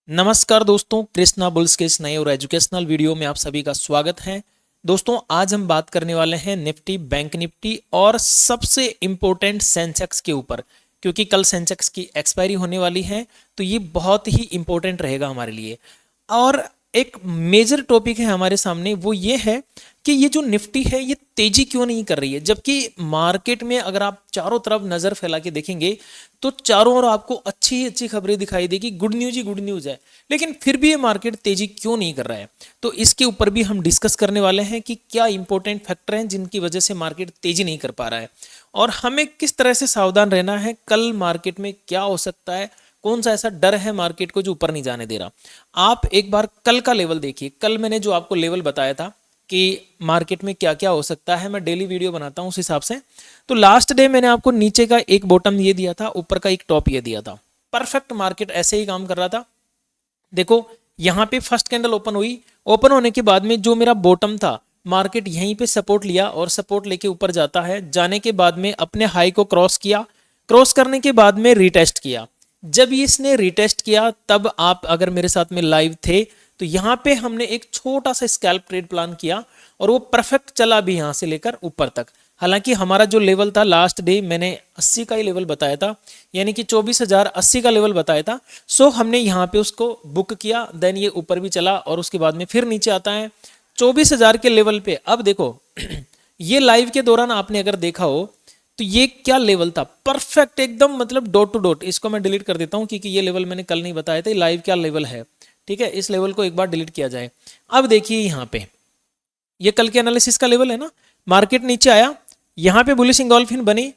नमस्कार दोस्तों, कृष्णा बुल्स के इस नए और एजुकेशनल वीडियो में आप सभी का स्वागत है। दोस्तों, आज हम बात करने वाले हैं निफ्टी, बैंक निफ्टी और सबसे इम्पोर्टेंट सेंसेक्स के ऊपर, क्योंकि कल सेंसेक्स की एक्सपायरी होने वाली है, तो ये बहुत ही इम्पोर्टेंट रहेगा हमारे लिए। और एक मेजर टॉपिक है हमारे सामने, वो ये है कि ये जो निफ्टी है ये तेजी क्यों नहीं कर रही है, जबकि मार्केट में अगर आप चारों तरफ नजर फैला के देखेंगे तो चारों ओर आपको अच्छी ही अच्छी खबरें दिखाई देगी, गुड न्यूज ही गुड न्यूज है, लेकिन फिर भी ये मार्केट तेजी क्यों नहीं कर रहा है। तो इसके ऊपर भी हम डिस्कस करने वाले हैं कि क्या इंपॉर्टेंट फैक्टर हैं जिनकी वजह से मार्केट तेजी नहीं कर पा रहा है और हमें किस तरह से सावधान रहना है, कल मार्केट में क्या हो सकता है, कौन सा ऐसा डर है मार्केट को जो ऊपर नहीं जाने दे रहा। आप एक बार कल का लेवल देखिए, कल मैंने जो आपको लेवल बताया था कि मार्केट में क्या क्या हो सकता है, मैं डेली वीडियो बनाता हूं उस हिसाब से। तो लास्ट डे मैंने आपको नीचे का एक बॉटम ये दिया था, ऊपर का एक टॉप ये दिया था। परफेक्ट मार्केट ऐसे ही काम कर रहा था। देखो, यहाँ पे फर्स्ट कैंडल ओपन हुई, ओपन होने के बाद में जो मेरा बॉटम था, मार्केट यहीं पे सपोर्ट लिया और सपोर्ट लेके ऊपर जाता है, जाने के बाद में अपने हाई को क्रॉस किया, क्रॉस करने के बाद में रिटेस्ट किया। जब इसने रिटेस्ट किया तब आप अगर मेरे साथ में लाइव थे तो यहाँ पे हमने एक छोटा सा स्कैल्प ट्रेड प्लान किया और वो परफेक्ट चला भी यहाँ से लेकर ऊपर तक। हालांकि हमारा जो लेवल था लास्ट डे मैंने 80 का ही लेवल बताया था, यानी कि 24,080 का लेवल बताया था। सो हमने यहाँ पे उसको बुक किया, देन ये ऊपर भी चला और उसके बाद में फिर नीचे आता है 24,000 के लेवल पे। अब देखो ये लाइव के दौरान आपने अगर देखा हो तो ये क्या लेवल था, परफेक्ट एकदम, मतलब डॉट टू डॉट। इसको मैं डिलीट कर देता हूँ क्योंकि ये लेवल मैंने कल नहीं बताया था, लाइव क्या लेवल है। ठीक है, इस लेवल को एक बार डिलीट किया जाए। अब देखिए यहाँ पे ये कल के एनालिसिस का लेवल है ना, मार्केट नीचे आया, यहाँ पे बुलिश इंगोल्फिन बनी।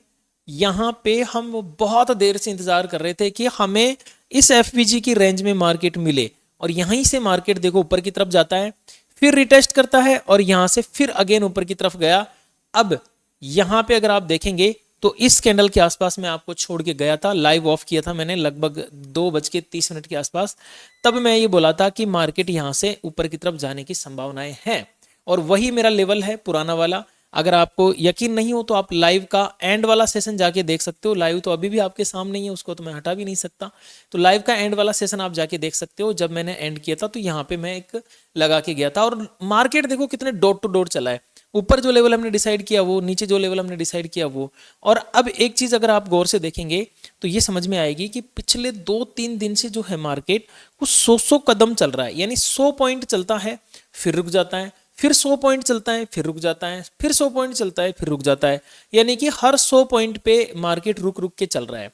यहाँ पे हम बहुत देर से इंतजार कर रहे थे कि हमें इस एफवीजी की रेंज में मार्केट मिले और यहीं से मार्केट देखो ऊपर की तरफ जाता है, फिर रिटेस्ट करता है और यहां से फिर अगेन ऊपर की तरफ गया। अब यहां पे अगर आप देखेंगे तो इस कैंडल के आसपास मैं आपको छोड़ के गया था, लाइव ऑफ किया था मैंने लगभग 2:30 के आसपास। तब मैं ये बोला था कि मार्केट यहां से ऊपर की तरफ जाने की संभावनाएं हैं और वही मेरा लेवल है पुराना वाला। अगर आपको यकीन नहीं हो तो आप लाइव का एंड वाला सेशन जाके देख सकते हो, लाइव तो अभी भी आपके सामने ही है, उसको तो मैं हटा भी नहीं सकता। तो लाइव का एंड वाला सेशन आप जाके देख सकते हो। जब मैंने एंड किया था तो यहाँ पे मैं एक लगा के गया था और मार्केट देखो कितने डॉट टू डॉट चला है, ऊपर जो लेवल हमने डिसाइड किया वो, नीचे जो लेवल हमने डिसाइड किया वो। और अब एक चीज अगर आप गौर से देखेंगे तो ये समझ में आएगी कि पिछले 2-3 दिन से जो है मार्केट कुछ 100 कदम चल रहा है, यानी 100 पॉइंट चलता है फिर रुक जाता है, फिर 100 पॉइंट चलता है फिर रुक जाता है, फिर 100 पॉइंट चलता है फिर रुक जाता है, यानी कि हर 100 पॉइंट पे मार्केट रुक रुक के चल रहा है।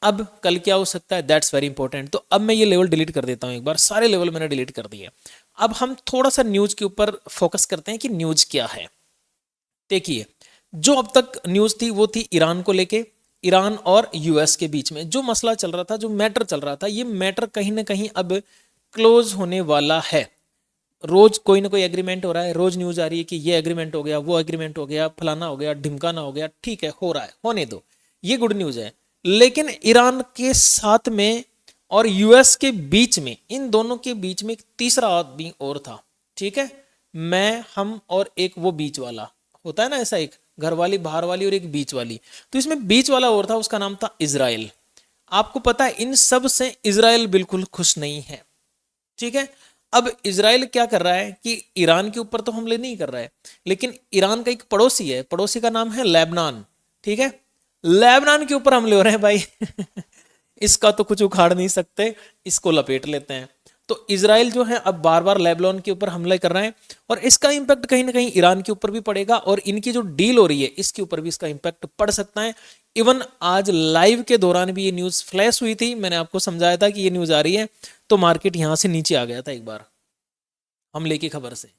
अब कल क्या हो सकता है, दैट्स वेरी इंपॉर्टेंट। तो अब मैं ये लेवल डिलीट कर देता हूं, एक बार सारे लेवल मैंने डिलीट कर दिए। अब हम थोड़ा सा न्यूज के ऊपर फोकस करते हैं कि न्यूज क्या है। देखिए, जो अब तक न्यूज थी वो थी ईरान को लेके, ईरान और यूएस के बीच में जो मसला चल रहा था, जो मैटर चल रहा था, ये मैटर कहीं ना कहीं अब क्लोज होने वाला है। रोज कोई ना कोई एग्रीमेंट हो रहा है, रोज न्यूज आ रही है कि ये एग्रीमेंट हो गया, वो एग्रीमेंट हो गया, फलाना हो गया, ढिमकाना हो गया। ठीक है, हो रहा है, होने दो, ये गुड न्यूज है। लेकिन ईरान के साथ में और यूएस के बीच में, इन दोनों के बीच में एक तीसरा आदमी और था। ठीक है, मैं, हम और एक वो बीच वाला होता है ना, ऐसा एक घर वाली, बाहर वाली और एक बीच वाली। तो इसमें बीच वाला और था, उसका नाम था इजराइल। आपको पता है इन सब से इजराइल बिल्कुल खुश नहीं है। ठीक है, अब इजराइल क्या कर रहा है कि ईरान के ऊपर तो हमले नहीं कर रहा है, लेकिन ईरान का एक पड़ोसी है, पड़ोसी का नाम है लेबनान। ठीक है, लेबनान के ऊपर हमले हो रहे हैं भाई इसका तो कुछ उखाड़ नहीं सकते, इसको लपेट लेते हैं। तो इजराइल जो है अब बार बार लेबनान के ऊपर हमले कर रहा है और इसका इंपैक्ट कहीं ना कहीं ईरान के ऊपर भी पड़ेगा और इनकी जो डील हो रही है इसके ऊपर भी इसका इंपैक्ट पड़ सकता है। इवन आज लाइव के दौरान भी ये न्यूज फ्लैश हुई थी, मैंने आपको समझाया था कि ये न्यूज आ रही है, तो मार्केट यहां से नीचे आ गया था एक बार हमले की खबर से।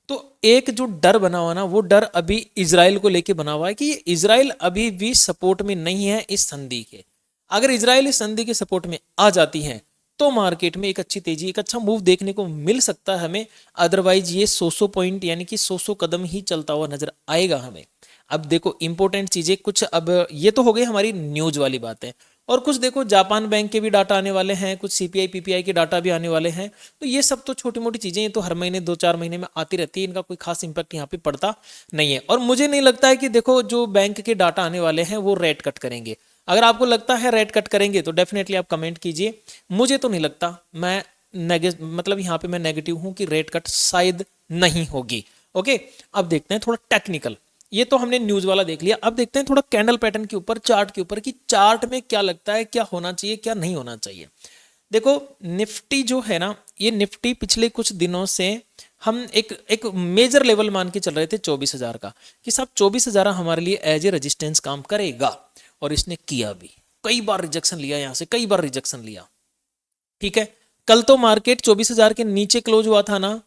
तो एक जो डर बना हुआ ना, वो डर अभी इजराइल को लेके बना हुआ है कि ये इजराइल अभी भी सपोर्ट में नहीं है इस संधि के। अगर इजराइल इस संधि के सपोर्ट में आ जाती है तो मार्केट में एक अच्छी तेजी, एक अच्छा मूव देखने को मिल सकता है हमें। अदरवाइज ये 100 पॉइंट यानी कि 100 कदम ही चलता हुआ नजर आएगा हमें। अब देखो इंपॉर्टेंट चीजें कुछ, अब ये तो हो गई हमारी न्यूज वाली बातें, और कुछ देखो जापान बैंक के भी डाटा आने वाले हैं, कुछ सीपीआई पीपीआई के डाटा भी आने वाले हैं। तो ये सब तो छोटी मोटी चीजें, ये तो हर महीने 2-4 महीने में आती रहती है, इनका कोई खास इंपैक्ट यहाँ पे पड़ता नहीं है। और मुझे नहीं लगता है कि देखो जो बैंक के डाटा आने वाले हैं वो रेट कट करेंगे। अगर आपको लगता है रेट कट करेंगे तो डेफिनेटली आप कमेंट कीजिए, मुझे तो नहीं लगता। मैं मतलब यहाँ पे मैं नेगेटिव हूं कि रेट कट शायद नहीं होगी। ओके, अब देखते हैं थोड़ा टेक्निकल। ये तो हमने न्यूज वाला देख लिया, अब देखते हैं थोड़ा कैंडल पैटर्न के ऊपर, चार्ट के ऊपर, कि चार्ट में क्या लगता है, क्या होना चाहिए क्या नहीं होना चाहिए। देखो निफ्टी जो है ना, ये निफ्टी पिछले कुछ दिनों से हम एक मेजर लेवल मान के चल रहे थे 24,000 का, कि साहब 24,000 हमारे लिए एज ए रेजिस्टेंस काम करेगा, और इसने किया भी। कई बार रिजेक्शन लिया यहां से, कई बार रिजेक्शन लिया। ठीक है, कल तो मार्केट 24,000 के नीचे क्लोज हुआ था ना।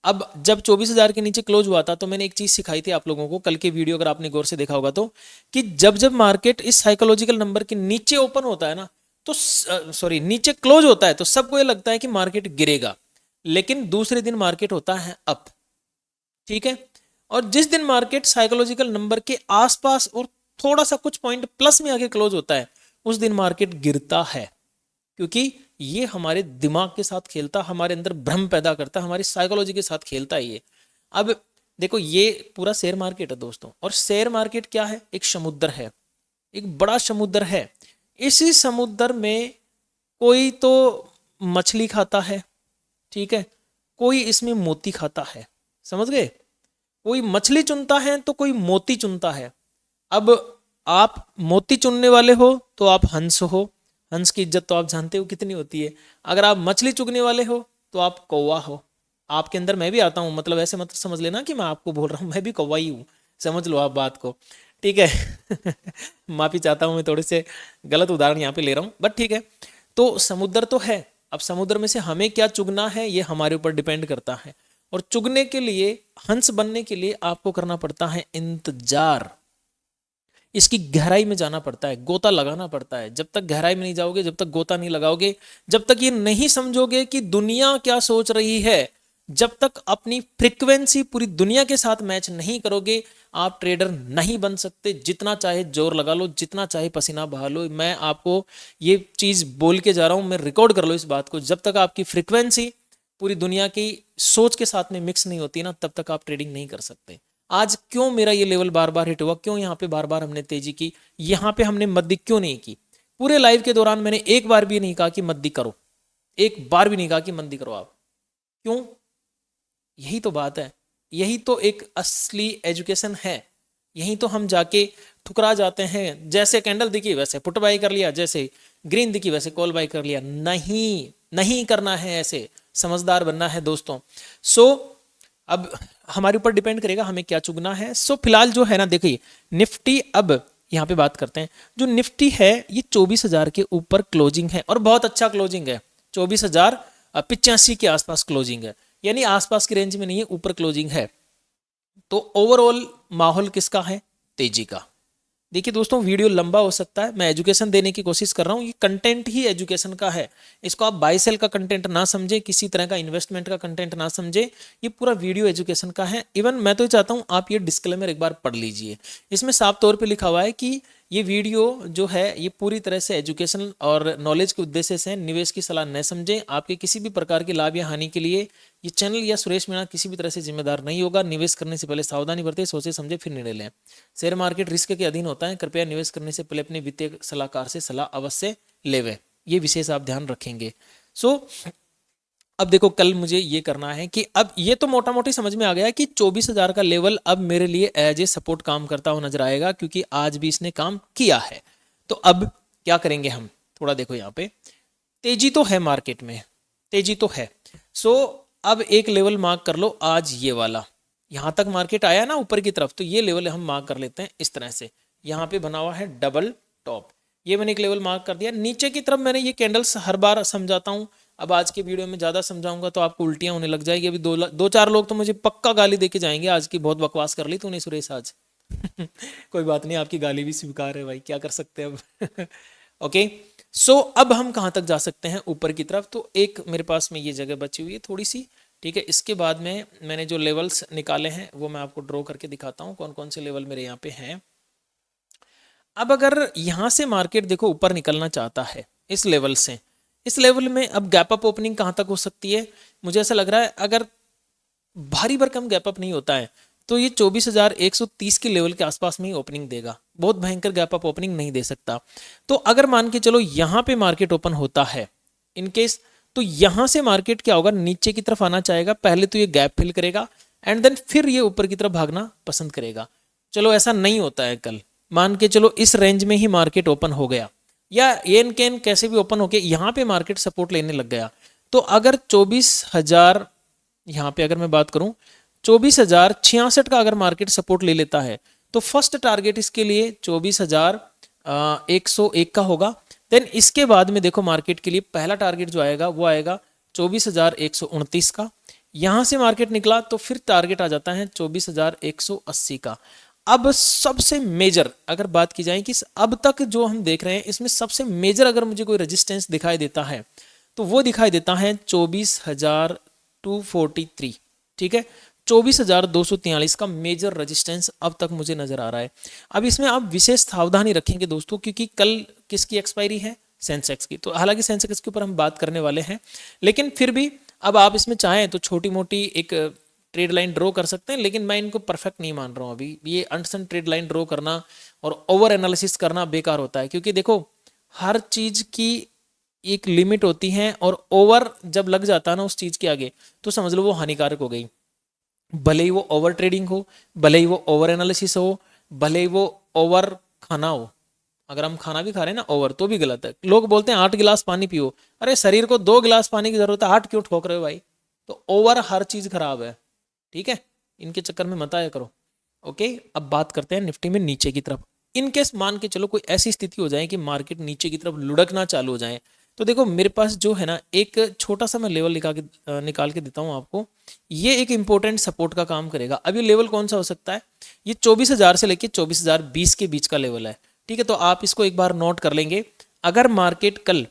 अब जब 24,000 के नीचे क्लोज हुआ था तो मैंने एक चीज सिखाई थी आप लोगों को, कल के वीडियो अगर आपने गौर से देखा होगा तो, कि जब जब मार्केट इस साइकोलॉजिकल नंबर के नीचे ओपन होता है ना, तो सॉरी नीचे क्लोज होता है, तो सबको ये लगता है कि मार्केट गिरेगा, लेकिन दूसरे दिन मार्केट होता है अप। ठीक है, और जिस दिन मार्केट साइकोलॉजिकल नंबर के आसपास और थोड़ा सा कुछ पॉइंट प्लस में आके क्लोज होता है, उस दिन मार्केट गिरता है, क्योंकि ये हमारे दिमाग के साथ खेलता, हमारे अंदर भ्रम पैदा करता, हमारी साइकोलॉजी के साथ खेलता है ये। अब देखो ये पूरा शेयर मार्केट है दोस्तों, और शेयर मार्केट क्या है, एक समुद्र है, एक बड़ा समुद्र है। इसी समुद्र में कोई तो मछली खाता है, ठीक है, कोई इसमें मोती खाता है, समझ गए। कोई मछली चुनता है तो कोई मोती चुनता है। अब आप मोती चुनने वाले हो तो आप हंस हो, हंस की इज्जत तो आप जानते हो कितनी होती है। अगर आप मछली चुगने वाले हो तो आप कौवा हो। आपके अंदर मैं भी आता हूँ, मतलब ऐसे मत समझ लेना कि मैं आपको बोल रहा हूँ, मैं भी कौवा ही हूँ, समझ लो आप बात को, ठीक है। माफी चाहता हूँ, मैं थोड़े से गलत उदाहरण यहाँ पे ले रहा हूँ, बट ठीक है। तो समुद्र तो है, अब समुद्र में से हमें क्या चुगना है ये हमारे ऊपर डिपेंड करता है, और चुगने के लिए, हंस बनने के लिए आपको करना पड़ता है इंतजार, इसकी गहराई में जाना पड़ता है, गोता लगाना पड़ता है। जब तक गहराई में नहीं जाओगे, जब तक गोता नहीं लगाओगे, जब तक ये नहीं समझोगे कि दुनिया क्या सोच रही है, जब तक अपनी फ्रीक्वेंसी पूरी दुनिया के साथ मैच नहीं करोगे, आप ट्रेडर नहीं बन सकते। जितना चाहे जोर लगा लो, जितना चाहे पसीना बहा लो, मैं आपको ये चीज बोल के जा रहा हूं, मैं रिकॉर्ड कर लो इस बात को, जब तक आपकी फ्रीक्वेंसी पूरी दुनिया की सोच के साथ में मिक्स नहीं होती ना, तब तक आप ट्रेडिंग नहीं कर सकते। आज क्यों मेरा ये लेवल बार बार हिट हुआ, क्यों यहाँ पे बार बार हमने तेजी की, यहाँ पे हमने मद्दी क्यों नहीं की। पूरे लाइव के दौरान मैंने एक बार भी नहीं कहा कि मद्दी करो, एक बार भी नहीं कहा कि मद्दी करो आप, क्यों। यही तो बात है, यही तो एक असली एजुकेशन है। यही तो हम जाके ठुकरा जाते हैं, जैसे कैंडल दिखी वैसे पुट बाई कर लिया, जैसे ग्रीन दिखी वैसे कॉल बाई कर लिया। नहीं, नहीं करना है ऐसे, समझदार बनना है दोस्तों। सो अब हमारे ऊपर डिपेंड करेगा हमें क्या चुगना है। सो फिलहाल जो है ना, देखिए निफ्टी, अब यहाँ पे बात करते हैं। जो निफ्टी है ये 24,000 के ऊपर क्लोजिंग है, और बहुत अच्छा क्लोजिंग है, 24,085 के आसपास क्लोजिंग है, यानी आसपास की रेंज में नहीं है, ऊपर क्लोजिंग है। तो ओवरऑल माहौल किसका है, तेजी का। देखिए दोस्तों वीडियो लंबा हो सकता है, मैं एजुकेशन देने की कोशिश कर रहा हूँ, ये कंटेंट ही एजुकेशन का है। इसको आप बाय सेल का कंटेंट ना समझे, किसी तरह का इन्वेस्टमेंट का कंटेंट ना समझे, ये पूरा वीडियो एजुकेशन का है। इवन मैं तो चाहता हूँ आप ये डिस्क्लेमर एक बार पढ़ लीजिए, इसमें साफ तौर पे लिखा हुआ है कि ये वीडियो जो है ये पूरी तरह से एजुकेशन और नॉलेज के उद्देश्य से, निवेश की सलाह न समझें। आपके किसी भी प्रकार की लाभ या हानि के लिए ये चैनल या सुरेश मीणा किसी भी तरह से जिम्मेदार नहीं होगा। निवेश करने से पहले सावधानी बरतें, सोचे समझे फिर निर्णय लें। शेयर मार्केट रिस्क के अधीन होता है, कृपया निवेश करने से पहले अपने वित्तीय सलाहकार से सलाह अवश्य लेवें, ये विशेष आप ध्यान रखेंगे। सो अब देखो कल मुझे ये करना है कि अब ये तो मोटा मोटी समझ में आ गया कि 24,000 का लेवल अब मेरे लिए एज ए सपोर्ट काम करता हुआ नजर आएगा, क्योंकि आज भी इसने काम किया है। तो अब क्या करेंगे हम, थोड़ा देखो यहाँ पे तेजी तो है मार्केट में, तेजी तो है। सो अब एक लेवल मार्क कर लो, आज ये वाला, यहां तक मार्केट आया ना ऊपर की तरफ, तो ये लेवल हम मार्क कर लेते हैं इस तरह से। यहाँ पे बना हुआ है डबल टॉप, ये मैंने एक लेवल मार्क कर दिया। नीचे की तरफ मैंने ये कैंडल्स हर बार समझाता हूँ, अब आज के वीडियो में ज्यादा समझाऊंगा तो आपको उल्टियां होने लग जाएगी। अभी दो चार लोग तो मुझे पक्का गाली देके जाएंगे, आज की बहुत बकवास कर ली तूने सुरेश आज। कोई बात नहीं, आपकी गाली भी स्वीकार है भाई, क्या कर सकते हैं अब। ओके, सो अब हम कहाँ तक जा सकते हैं, ऊपर की तरफ। तो एक मेरे पास में ये जगह बची हुई है थोड़ी सी, ठीक है। इसके बाद में मैंने जो लेवल्स निकाले हैं वो मैं आपको ड्रॉ करके दिखाता हूँ, कौन कौन से लेवल मेरे यहाँ पे हैं। अब अगर यहाँ से मार्केट देखो ऊपर निकलना चाहता है इस लेवल से, इस लेवल में अब गैप अप ओपनिंग कहाँ तक हो सकती है, मुझे ऐसा लग रहा है अगर भारी भरकम गैप अप नहीं होता है तो ये 24,130 के लेवल के आसपास में ही ओपनिंग देगा, बहुत भयंकर गैप अप ओपनिंग नहीं दे सकता। तो अगर मान के चलो यहाँ पे मार्केट ओपन होता है इनकेस, तो यहाँ से मार्केट क्या होगा, नीचे की तरफ आना चाहेगा, पहले तो ये गैप फिल करेगा एंड देन फिर ये ऊपर की तरफ भागना पसंद करेगा। चलो ऐसा नहीं होता है, कल मान के चलो इस रेंज में ही मार्केट ओपन हो गया या एन कैन कैसे भी ओपन होके यहाँ पे मार्केट सपोर्ट लेने लग गया, तो अगर 24,000 यहाँ पे अगर मैं बात करूं 24,066 का अगर मार्केट सपोर्ट ले लेता है तो फर्स्ट टारगेट इसके लिए 24,101 का होगा। देन इसके बाद में देखो मार्केट के लिए पहला टारगेट जो आएगा वो आएगा 24,129 का। यहां से मार्केट निकला तो फिर टारगेट आ जाता है 24,180 का। अब सबसे मेजर अगर बात की जाए कि अब तक जो हम देख रहे हैं इसमें सबसे मेजर अगर मुझे कोई रेजिस्टेंस दिखाई देता है तो वो दिखाई देता है 24,243, ठीक है, 24,243 का मेजर रेजिस्टेंस अब तक मुझे नजर आ रहा है। अब इसमें आप विशेष सावधानी रखेंगे दोस्तों, क्योंकि कल किसकी एक्सपायरी है, सेंसेक्स की। तो हालांकि सेंसेक्स के ऊपर हम बात करने वाले हैं, लेकिन फिर भी अब आप इसमें चाहें तो छोटी मोटी एक ट्रेड लाइन ड्रॉ कर सकते हैं, लेकिन मैं इनको परफेक्ट नहीं मान रहा हूँ अभी। ये अनसन ट्रेड लाइन ड्रॉ करना और ओवर एनालिसिस करना बेकार होता है, क्योंकि देखो हर चीज की एक लिमिट होती है और ओवर जब लग जाता है ना उस चीज के आगे तो समझ लो वो हानिकारक हो गई। भले ही वो ओवर ट्रेडिंग हो, भले ही वो ओवर एनालिसिस हो, भले ही वो ओवर खाना हो। अगर हम खाना भी खा रहे हैं ना ओवर, तो भी गलत है। लोग बोलते हैं 8 गिलास पानी पियो, अरे शरीर को 2 गिलास पानी की जरूरत है, 8 क्यों ठोक रहे हो भाई। तो ओवर हर चीज खराब है, ठीक है, इनके चक्कर में मत आया करो। ओके, अब बात करते हैं निफ्टी में नीचे की तरफ। इनकेस मान के चलो कोई ऐसी स्थिति हो जाए कि मार्केट नीचे की तरफ लुढ़कना चालू हो जाए, तो देखो मेरे पास जो है ना एक छोटा सा मैं लेवल निकाल के देता हूं आपको। ये एक इंपॉर्टेंट सपोर्ट का काम करेगा। अब ये लेवल कौन सा हो सकता है, ये 24,000 से लेके 24,020 के बीच का लेवल है, ठीक है। तो आप इसको एक बार नोट कर लेंगे। अगर मार्केट कल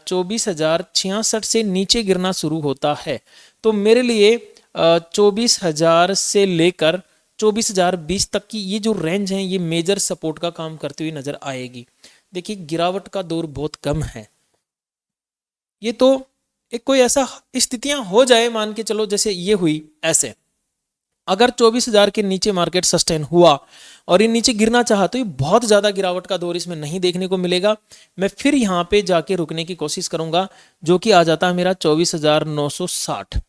24,066 से नीचे गिरना शुरू होता है तो मेरे लिए 24,000 से लेकर 24,020 तक की ये जो रेंज है ये मेजर सपोर्ट का काम करती हुई नजर आएगी। देखिए गिरावट का दौर बहुत कम है। ये तो एक कोई ऐसा स्थितियां हो जाए, मान के चलो जैसे ये हुई ऐसे, अगर 24,000 के नीचे मार्केट सस्टेन हुआ और ये नीचे गिरना चाहा तो ये बहुत ज्यादा गिरावट का दौर इसमें नहीं देखने को मिलेगा। मैं फिर यहाँ पे जाके रुकने की कोशिश करूंगा, जो कि आ जाता है मेरा 24,960।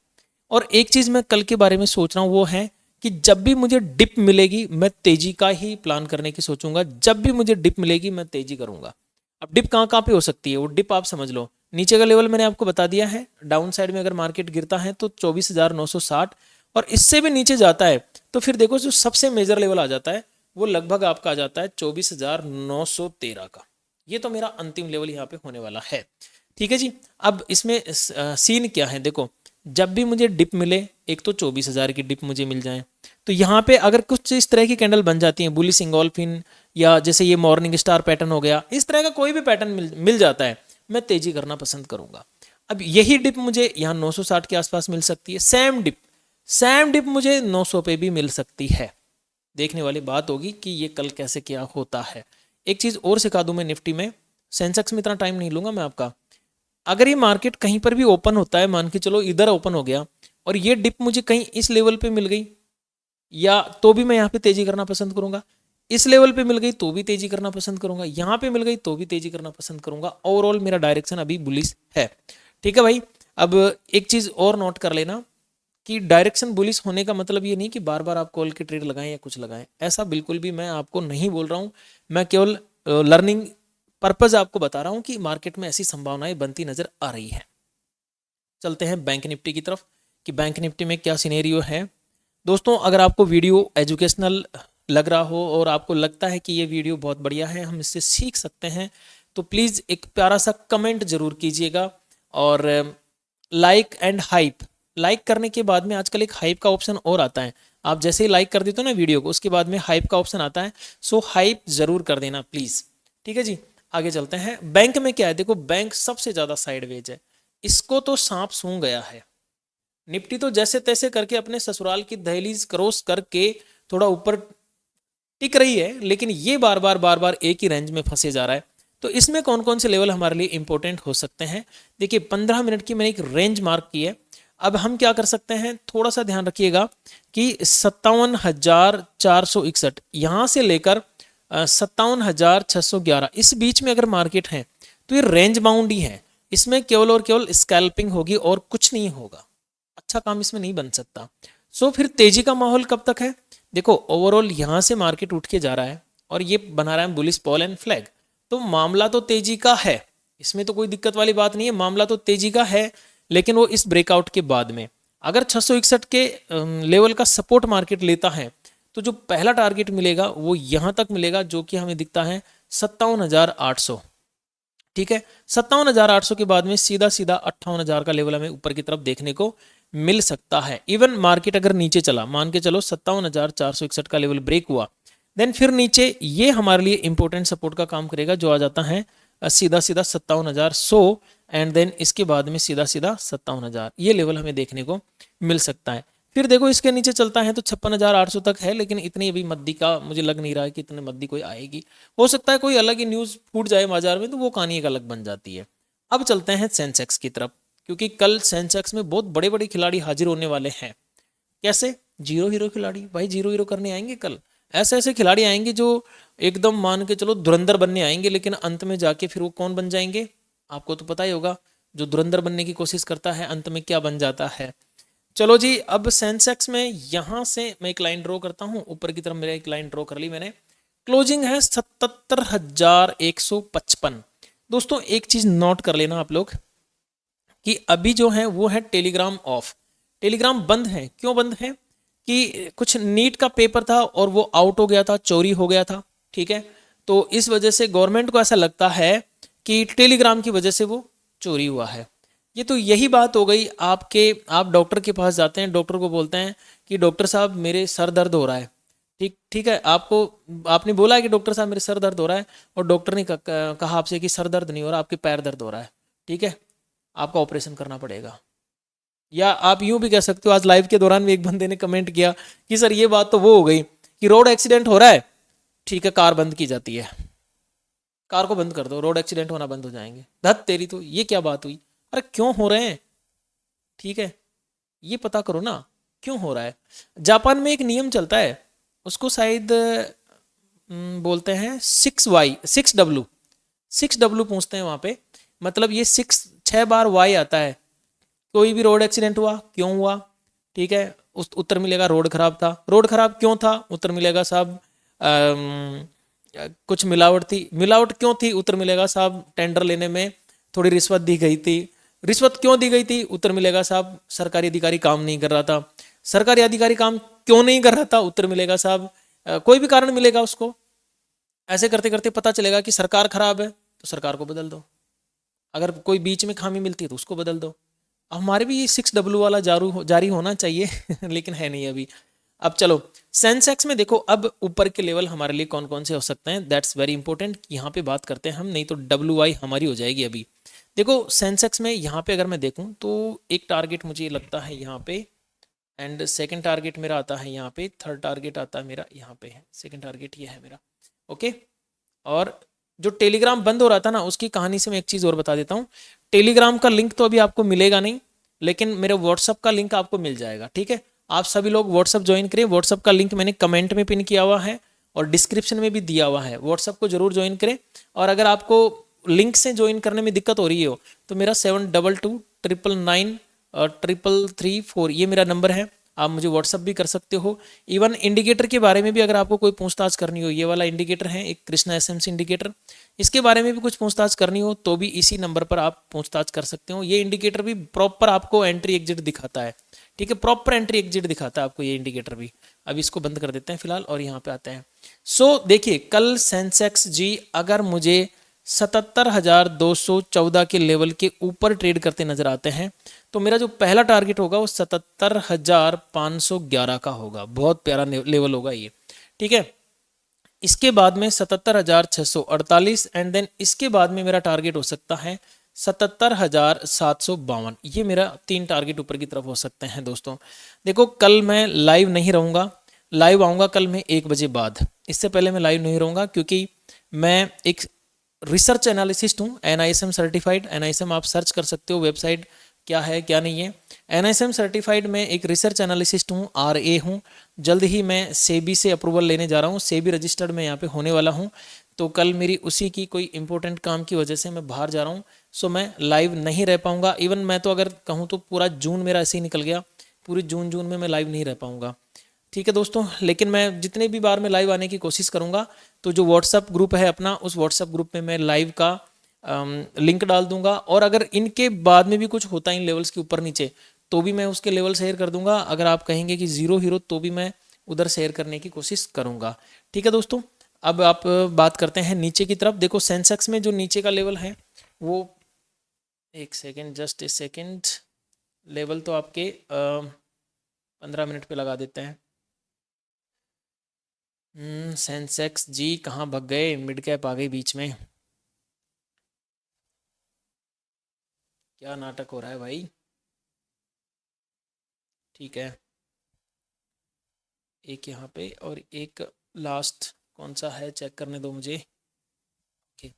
और एक चीज मैं कल के बारे में सोच रहा हूं वो है कि जब भी मुझे डिप मिलेगी मैं तेजी का ही प्लान करने की सोचूंगा। जब भी मुझे डिप मिलेगी मैं तेजी करूंगा। अब डिप कहाँ कहाँ पे हो सकती है, वो डिप आप समझ लो। नीचे का लेवल मैंने आपको बता दिया है, डाउन साइड में अगर मार्केट गिरता है तो 24,960, और इससे भी नीचे जाता है तो फिर देखो जो सबसे मेजर लेवल आ जाता है वो लगभग आपका आ जाता है 24,913 का। ये तो मेरा अंतिम लेवल यहाँ पे होने वाला है, ठीक है जी। अब इसमें सीन क्या है, देखो जब भी मुझे डिप मिले, एक तो 24,000 की डिप मुझे मिल जाए, तो यहाँ पे अगर कुछ इस तरह की कैंडल बन जाती है, बुलिश इंगोल्फिन या जैसे ये मॉर्निंग स्टार पैटर्न हो गया, इस तरह का कोई भी पैटर्न मिल जाता है, मैं तेजी करना पसंद करूंगा। अब यही डिप मुझे यहाँ 960 के आसपास मिल सकती है, सेम डिप मुझे 900 पे भी मिल सकती है। देखने वाली बात होगी कि ये कल कैसे क्या होता है। एक चीज और सिखा दूं मैं निफ्टी में, सेंसेक्स में इतना टाइम नहीं लूंगा मैं आपका। अगर ये मार्केट कहीं पर भी ओपन होता है, मान के चलो इधर ओपन हो गया और ये डिप मुझे कहीं इस लेवल पे मिल गई, या तो भी मैं यहाँ पे तेजी करना पसंद करूंगा। इस लेवल पे मिल गई तो भी तेजी करना पसंद करूंगा, यहाँ पे मिल गई तो भी तेजी करना पसंद करूंगा। ओवरऑल मेरा डायरेक्शन अभी बुलिश है, ठीक है भाई। अब एक चीज और नोट कर लेना कि डायरेक्शन बुलिश होने का मतलब ये नहीं कि बार बार आप कॉल के ट्रेड लगाएं या कुछ लगाएं, ऐसा बिल्कुल भी मैं आपको नहीं बोल रहा हूं। मैं केवल लर्निंग पर्पज आपको बता रहा हूं कि मार्केट में ऐसी संभावनाएं बनती नजर आ रही है। चलते हैं बैंक निफ्टी की तरफ कि बैंक निफ्टी में क्या सिनेरियो है। दोस्तों अगर आपको वीडियो एजुकेशनल लग रहा हो और आपको लगता है कि ये वीडियो बहुत बढ़िया है, हम इससे सीख सकते हैं, तो प्लीज़ एक प्यारा सा कमेंट जरूर कीजिएगा। और लाइक एंड हाइप, लाइक करने के बाद में आजकल एक हाइप का ऑप्शन और आता है। आप जैसे ही लाइक कर देते हो ना वीडियो को, उसके बाद में हाइप का ऑप्शन आता है, सो हाइप जरूर कर देना प्लीज़, ठीक है जी। आगे चलते हैं। बैंक में क्या है, देखो बैंक सबसे ज़्यादा साइडवेज है, इसको तो सांप सूंघ गया है। निफ्टी तो जैसे तैसे करके अपने ससुराल की दहलीज क्रॉस करके थोड़ा ऊपर टिक रही है, लेकिन ये बार बार एक ही रेंज में फंसे जा रहा है। तो इसमें कौन कौन से लेवल हमारे लिए इंपॉर्टेंट हो सकते हैं, देखिए 15 मिनट की मैंने एक रेंज मार्क की है। अब हम क्या कर सकते हैं, थोड़ा सा ध्यान रखिएगा कि 57,461 यहाँ से लेकर 57,611 इस बीच में अगर मार्केट है तो ये रेंज बाउंड ही है। इसमें केवल और केवल स्कैल्पिंग होगी और कुछ नहीं होगा, अच्छा काम इसमें नहीं बन सकता। सो फिर तेजी का माहौल कब तक है? देखो ओवरऑल यहाँ से मार्केट उठ के जा रहा है और ये बना रहा है बुलिश बॉल एंड फ्लैग, तो मामला तो तेजी का है, इसमें तो कोई दिक्कत वाली बात नहीं है, मामला तो तेजी का है। लेकिन वो इस ब्रेकआउट के बाद में अगर 661 के लेवल का सपोर्ट मार्केट लेता है तो जो पहला टारगेट मिलेगा वो यहाँ तक मिलेगा, जो कि हमें दिखता है 57,800। ठीक है, 57,800 के बाद में सीधा सीधा 58,000 का लेवल हमें ऊपर की तरफ देखने को मिल सकता है। इवन मार्केट अगर नीचे चला, मान के चलो 57,461 का लेवल ब्रेक हुआ, देन फिर नीचे ये हमारे लिए इंपॉर्टेंट सपोर्ट का काम करेगा, जो आ जाता है सीधा सीधा 57,100 एंड देन इसके बाद में सीधा सीधा 57,000, ये लेवल हमें देखने को मिल सकता है। फिर देखो इसके नीचे चलता है तो 56,800 तक है, लेकिन इतनी अभी मद्दी का मुझे लग नहीं रहा है कि इतनी मद्दी कोई आएगी। हो सकता है कोई अलग ही न्यूज़ फूट जाए बाजार में तो वो कहानी एक अलग बन जाती है। अब चलते हैं सेंसेक्स की तरफ, क्योंकि कल सेंसेक्स में बहुत बड़े बड़े खिलाड़ी हाजिर होने वाले हैं। कैसे? जीरो हीरो खिलाड़ी, भाई जीरो हीरो करने आएंगे कल। ऐसे ऐसे खिलाड़ी आएंगे जो एकदम मान के चलो धुरंधर बनने आएंगे, लेकिन अंत में जाके फिर वो कौन बन जाएंगे? आपको तो पता ही होगा, जो धुरंधर बनने की कोशिश करता है अंत में क्या बन जाता है। चलो जी, अब सेंसेक्स में यहां से मैं एक लाइन ड्रॉ करता हूं, ऊपर की तरफ मेरा एक लाइन ड्रॉ कर ली मैंने, क्लोजिंग है 77,155। दोस्तों एक चीज नोट कर लेना आप लोग कि अभी जो है वो है टेलीग्राम ऑफ, टेलीग्राम बंद है। क्यों बंद है? कि कुछ नीट का पेपर था और वो आउट हो गया था, चोरी हो गया था। ठीक है, तो इस वजह से गवर्नमेंट को ऐसा लगता है कि टेलीग्राम की वजह से वो चोरी हुआ है। ये तो यही बात हो गई आपके, आप डॉक्टर के पास जाते हैं, डॉक्टर को बोलते हैं कि डॉक्टर साहब मेरे सर दर्द हो रहा है। ठीक ठीक है, आपको आपने बोला है कि डॉक्टर साहब मेरे सर दर्द हो रहा है, और डॉक्टर ने कहा आपसे कि सर दर्द नहीं हो रहा, आपके पैर दर्द हो रहा है। ठीक है, आपका ऑपरेशन करना पड़ेगा। या आप यूं भी कह सकते हो, आज लाइव के दौरान भी एक बंदे ने कमेंट किया कि सर ये बात तो वो हो गई कि रोड एक्सीडेंट हो रहा है, ठीक है कार बंद की जाती है, कार को बंद कर दो, रोड एक्सीडेंट होना बंद हो जाएंगे। धत तेरी, तो ये क्या बात हुई? अरे क्यों हो रहे हैं? ठीक है, ये पता करो ना क्यों हो रहा है। जापान में एक नियम चलता है, उसको शायद बोलते हैं 6Y 6W पूछते हैं वहां पे, मतलब ये 6 बार Y आता है। कोई भी रोड एक्सीडेंट हुआ, क्यों हुआ? ठीक है, उस उत्तर मिलेगा रोड खराब था। रोड खराब क्यों था? उत्तर मिलेगा साहब कुछ मिलावट थी। मिलावट क्यों थी? उत्तर मिलेगा साहब टेंडर लेने में थोड़ी रिश्वत दी गई थी। रिश्वत क्यों दी गई थी? उत्तर मिलेगा साहब सरकारी अधिकारी काम नहीं कर रहा था। सरकारी अधिकारी काम क्यों नहीं कर रहा था? उत्तर मिलेगा साहब कोई भी कारण मिलेगा उसको। ऐसे करते करते पता चलेगा कि सरकार खराब है तो सरकार को बदल दो, अगर कोई बीच में खामी मिलती है तो उसको बदल दो। हमारे भी ये 6W वाला जारी होना चाहिए लेकिन है नहीं अभी। अब चलो सेंसेक्स में देखो, अब ऊपर के लेवल हमारे लिए कौन कौन से हो सकते हैं, दैट्स वेरी इंपॉर्टेंट, यहाँ पे बात करते हैं हम, नहीं तो WI हमारी हो जाएगी अभी। देखो सेंसेक्स में यहाँ पे अगर मैं देखूँ तो एक टारगेट मुझे लगता है यहाँ पे, एंड सेकंड टारगेट मेरा आता है यहाँ पे, थर्ड टारगेट आता है मेरा यहाँ पे है, सेकंड टारगेट ये है मेरा। ओके, और जो टेलीग्राम बंद हो रहा था ना, उसकी कहानी से मैं एक चीज़ और बता देता हूँ। टेलीग्राम का लिंक तो अभी आपको मिलेगा नहीं, लेकिन मेरे व्हाट्सअप का लिंक आपको मिल जाएगा। ठीक है, आप सभी लोग व्हाट्सअप ज्वाइन करें। व्हाट्सअप का लिंक मैंने कमेंट में पिन किया हुआ है और डिस्क्रिप्शन में भी दिया हुआ है, व्हाट्सअप को जरूर ज्वाइन करें। और अगर आपको लिंक से ज्वाइन करने में दिक्कत हो रही हो तो मेरा 7229993334 ये मेरा नंबर है, आप मुझे व्हाट्सअप भी कर सकते हो। इवन इंडिकेटर के बारे में भी अगर आपको कोई पूछताछ करनी हो, ये वाला इंडिकेटर है एक कृष्णा SMC इंडिकेटर, इसके बारे में भी कुछ पूछताछ करनी हो तो भी इसी नंबर पर आप पूछताछ कर सकते हो। ये इंडिकेटर भी प्रॉपर आपको एंट्री एग्जिट दिखाता है। ठीक है, प्रॉपर एंट्री एग्जिट दिखाता है आपको ये इंडिकेटर भी। अब इसको बंद कर देते हैं फिलहाल और यहाँ पे आते हैं। सो देखिए कल सेंसेक्स जी अगर मुझे 77,214 के लेवल के ऊपर ट्रेड करते नजर आते हैं तो मेरा जो पहला टारगेट होगा वो 77,511 का होगा। बहुत प्यारा लेवल होगा ये। ठीक है, इसके बाद में 77,648 एंड देन इसके बाद में मेरा टारगेट हो सकता है 77,752। ये मेरा 3 टारगेट ऊपर की तरफ हो सकते हैं। दोस्तों देखो कल मैं लाइव नहीं रहूँगा, लाइव आऊँगा कल मैं 1 बजे बाद, इससे पहले मैं लाइव नहीं रहूँगा क्योंकि मैं एक रिसर्च एनालिसिस्ट हूँ, NISM सर्टिफाइड। NISM आप सर्च कर सकते हो वेबसाइट क्या है क्या नहीं है। NISM सर्टिफाइड में एक रिसर्च एनालिसिस्ट हूँ, RA हूँ। जल्द ही मैं सेबी से अप्रूवल लेने जा रहा हूँ, सेबी रजिस्टर्ड में यहाँ पे होने वाला हूँ। तो कल मेरी उसी की कोई इंपॉर्टेंट काम की वजह से मैं बाहर जा रहा हूँ, सो मैं लाइव नहीं रह पाऊँगा। इवन मैं तो अगर कहूँ तो पूरा जून मेरा ऐसे ही निकल गया, पूरी जून में मैं लाइव नहीं रह पाऊँगा। ठीक है दोस्तों, लेकिन मैं जितने भी बार मैं लाइव आने की कोशिश करूँगा, तो जो व्हाट्सअप ग्रुप है अपना, उस व्हाट्सअप ग्रुप में मैं लाइव का लिंक डाल दूंगा। और अगर इनके बाद में भी कुछ होता है इन लेवल्स के ऊपर नीचे, तो भी मैं उसके लेवल शेयर कर दूंगा। अगर आप कहेंगे कि जीरो हीरो, तो भी मैं उधर शेयर करने की कोशिश करूंगा। ठीक है दोस्तों, अब आप बात करते हैं नीचे की तरफ। देखो सेंसेक्स में जो नीचे का लेवल है वो, एक second, just a second, level तो आपके 15 मिनट पे लगा देते हैं। सेंसेक्स जी कहाँ भग गए, मिड कैप आ गई बीच में, क्या नाटक हो रहा है भाई। ठीक है, एक यहाँ पे और एक लास्ट कौन सा है चेक करने दो मुझे। ओके,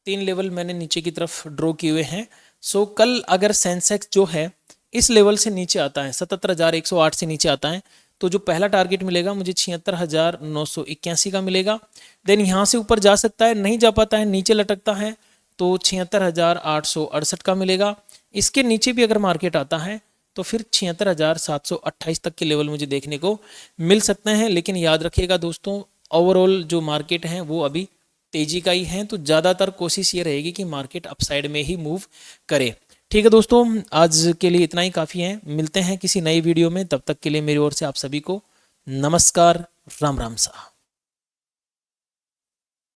3 लेवल मैंने नीचे की तरफ ड्रॉ किए हुए हैं। सो कल अगर सेंसेक्स जो है इस लेवल से नीचे आता है, 77,108 से नीचे आता है, तो जो पहला टारगेट मिलेगा मुझे 76,981 का मिलेगा। देन यहाँ से ऊपर जा सकता है, नहीं जा पाता है, नीचे लटकता है, तो 76,868 का मिलेगा। इसके नीचे भी अगर मार्केट आता है तो फिर 76,728 तक के लेवल मुझे देखने को मिल सकते हैं। लेकिन याद रखिएगा दोस्तों, ओवरऑल जो मार्केट है वो अभी तेजी का ही है, तो ज़्यादातर कोशिश ये रहेगी कि मार्केट अपसाइड में ही मूव करे। ठीक है दोस्तों, आज के लिए इतना ही काफ़ी है। मिलते हैं किसी नई वीडियो में, तब तक के लिए मेरी ओर से आप सभी को नमस्कार, राम राम सा।